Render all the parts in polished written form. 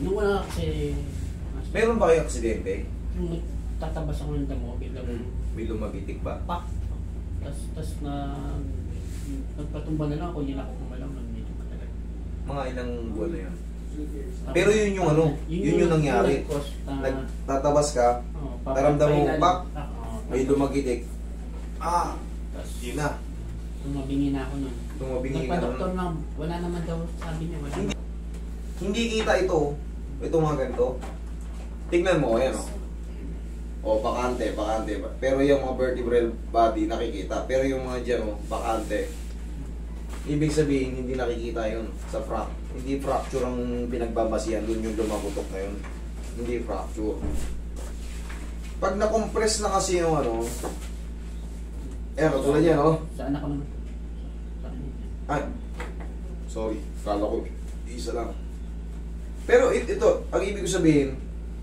Nung wala kasi... Meron ba kayo aksidente? Nung tatabas ako ng damo, biglang... May lumagitik ba? Pak! Tas na... Nagpatumba na lang ako, hindi na ako kumalaw ng medyo matagal. Mga ilang buwan na yun. Pero yun yung ano, yun yung nangyari. Nagtatabas ka, naramdam mo, pak! May lumagitik. Ah! Yun na. Tumabingi na ako nun. Tumabingi ka Nagpa-doktor nun. na, wala naman daw, sabi niya, wala. Hindi kita ito. Ito mga ganito. Tingnan mo, ayan o. O, bakante. Pero yung mga vertebral body, nakikita. Pero yung mga dyan o, bakante. Ibig sabihin, hindi nakikita yun sa Hindi fracture ang pinagbabasihan. Doon yung lumabutok na yun. Hindi fracture. Pag na-compress na kasi yung ano, tulad yan o. Saan ako naman? Ay, sorry. Kala ko, isa lang. Pero ito, ang ibig ko sabihin,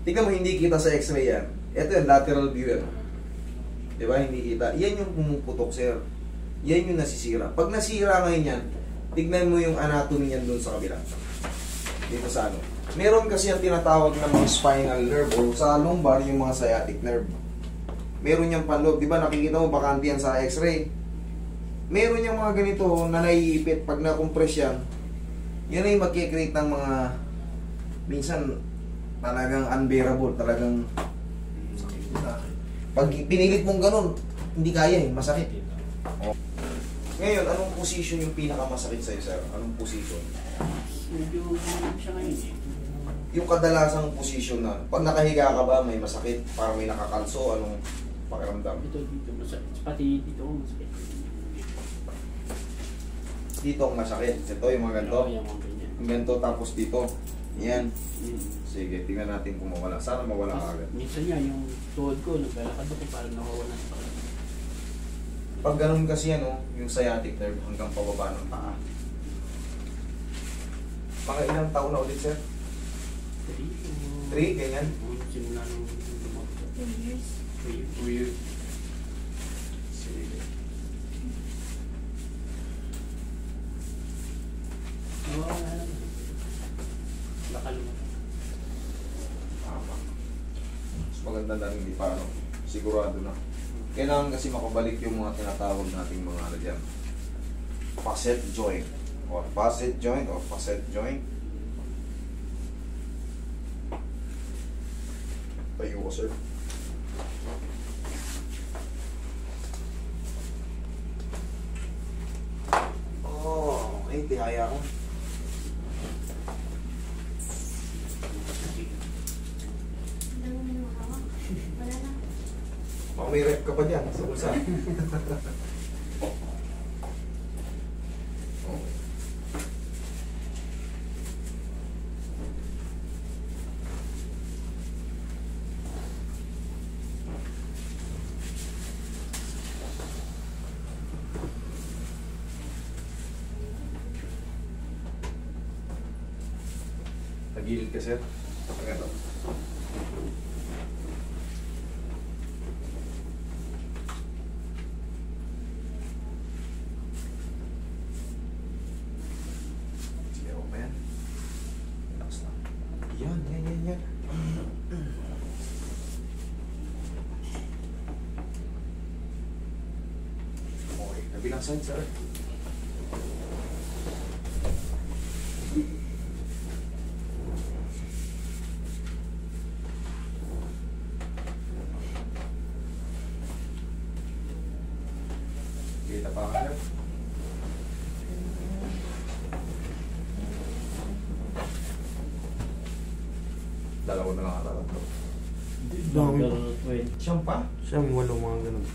tingnan mo, hindi kita sa x-ray yan. Ito yung lateral view yan. Diba? Hindi kita. Yan yung pumuputok, sir. Yan yung nasisira. Pag nasira ngayon yan, tignan mo yung anatomy yan doon sa kabila. Dito sa ano. Meron kasi yung tinatawag na mga spinal nerve o sa lumbar yung mga sciatic nerve. Meron yung panloob. Diba nakikita mo, bakante yan sa x-ray. Meron yung mga ganito na naiipit pag na-compress yan. Yan ay mag-create ng mga minsan talagang unbearable, talagang pag pinilit mong ganun, hindi kaya masakit. Oh. Ngayon, anong position yung pinakamasakit sa'yo, sir? Anong position? Medyo siya ngayon eh. Yung kadalasang position na, pag nakahiga ka ba, may masakit, parang may nakakalso, anong pakiramdam? Dito, masakit. Pati dito, masakit. Dito ang masakit. Ito yung mga ganito. Yung ganito, tapos dito. Yan. Sige, tingnan natin kung mawala. Sana mawala ka agad. Minsan nga, yung tuhod ko, naglalakad ako, parang nawawala sa pakiramdam. Pag ganun kasi yan, yung sciatic nerve hanggang pababa ng paa. Mga ilang taon na ulit, sir? 3, ganyan? Simula nung 2 years. 2 years. Sige. nawawala naman. Nakalimutan. Tama. Mas maganda na hindi pa, sigurado na. Kailangan kasi makabalik yung mga tinatawag nating mga ano dyan. Facet joint. Or facet joint or facet joint. Tayo ko, sir. Oh, okay. Tihaya ko. Baka may rep ka pa dyan sa bulsa. Oh. Tagilid ka, sir. Ganito. Yan. Okay, kabilang side, sir. Kita pa ka, sir. Dalawa na lang ata. Dami. Siyam pa? Siyam, walo mga ganun.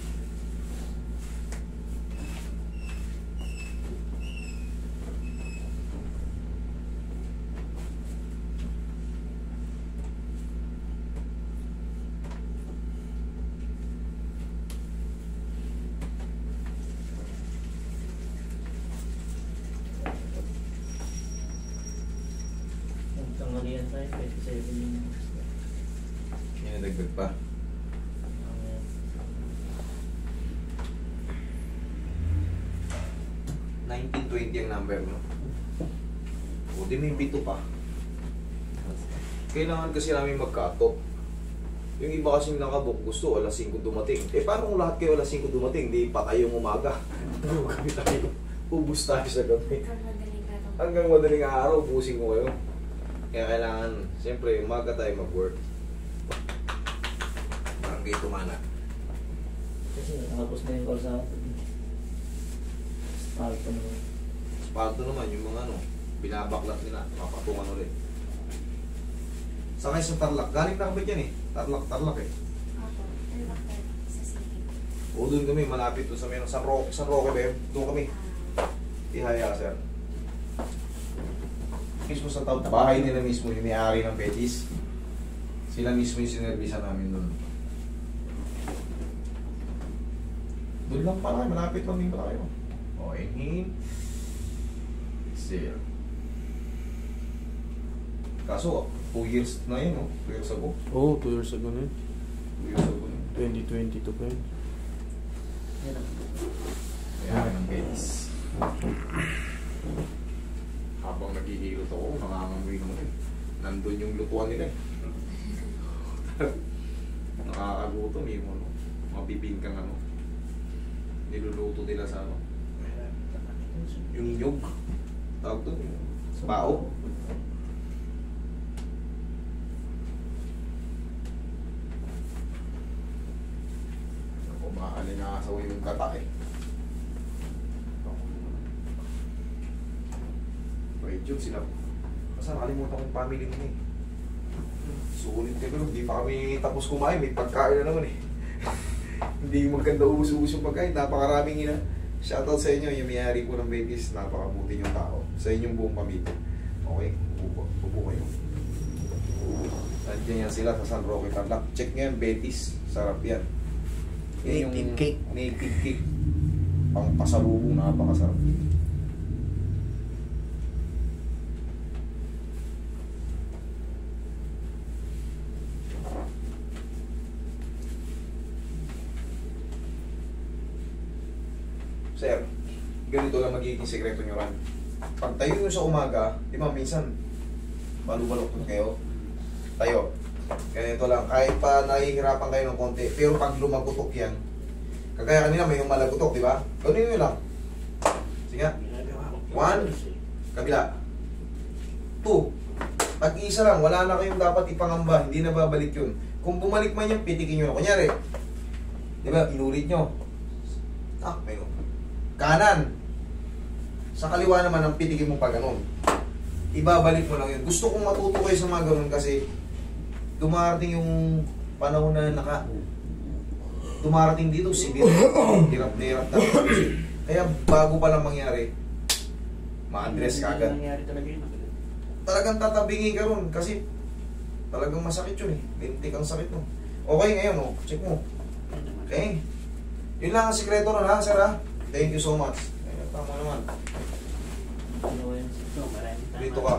Tanghalian tayo, 27 yung Yan ang dagdag pa. Uh, 1920 ang number, no? O, di may B2 pa. Kailangan kasi namin magka-top. Yung iba kasing nakabook, gusto alas 5 dumating. Eh paano kung lahat kayo alas 5 dumating, di pa kayong umaga? Kami tayo, ubus tayo sa gabi. Hanggang madaling araw, ubusin ko kayo. Kaya kailangan, siyempre, umaga tayo mag-work. Parang kayo tumana. Kasi nakapos na yung call sa atin. Spalto naman. Spalto naman, yung mga ano, binabaklat nila, mapatungan ulit. Sakay sa Tarlac, galing na kami dyan eh. Tarlac eh. Opo, Tarlac sa city. O doon kami, malapit doon sa meron. San Roque ba yun? Doon kami. Ihaya, sir. Mismo sa tao, bahay nila mismo, yung may-ari ng Betis. Sila mismo yung sinervisa namin doon. Doon lang pala, malapit lang din pala kayo. O, inhale. Exhale. Kaso, 2 years na yun, no? 2 years ago. Oh, 2 years ago na yun. 2 years ago na. 2022 pa yun. Yan ang May-ari ng Betis. Habang naghihilot ako, nangangamoy naman eh. Nandun yung lutuan nila eh. Nakakagutom yung ano, mabibingkang ano. Niluluto nila sa ano. Yung nyug. Tawag doon, yung bao. Ako, maalingasaw yung kata eh. Right yun sila. Basta nakalimutan ko yung family nila eh. Sulit ka pero hindi pa kami tapos kumain. May pagkain na naman eh. Hindi maganda ubus-ubus yung pagkain. Napakaraming ina. Shoutout sa inyo. Yung may-ari po ng Betis. Napakabuti yung tao. Sa inyong buong pamilya. Okay? Upo kayo. Nandiyan yan sila sa San Roque, Tarlac. Check nyo yan, Betis. Sarap yan. Yan Native cake. Native cake. Pang pasalubong, napakasarap. Sir, ganito lang magiging sekreto nyo ran. Pag tayo nyo sa umaga, di ba minsan, balu-balok kayo, tayo. Ganito lang, kahit pa nahihirapan kayo ng konti, pero pag lumagutok yan, kagaya kanina may yung malagutok, di ba? Gano'n nyo lang. Sige nga. 1, kabila. 2, pag isa lang, wala na kayong dapat ipangamba, hindi na babalik yun. Kung bumalik man yan, pitikin nyo na. Kunyari, di ba, inulit nyo. May kanan. Sa kaliwa naman ang pitikin mo pa ganun. Ibabalik mo lang yun. Gusto kong matuto kayo sa mga ganun kasi dumarating yung panahon na dumarating dito, severe. Hirap na hirap na. Kaya bago pa lang mangyari, ma-address ka agad. Nangyari talaga yun. Talagang tatabingin ka ron kasi talagang masakit yun eh. Lintik ang sakit mo. Okay, ngayon oh, check mo. Okay. Yun lang ang sikreto ron ha, sir ha. Thank you so much. Ayun, tama naman. ano yun. Ito, maraming tama. Dito ka.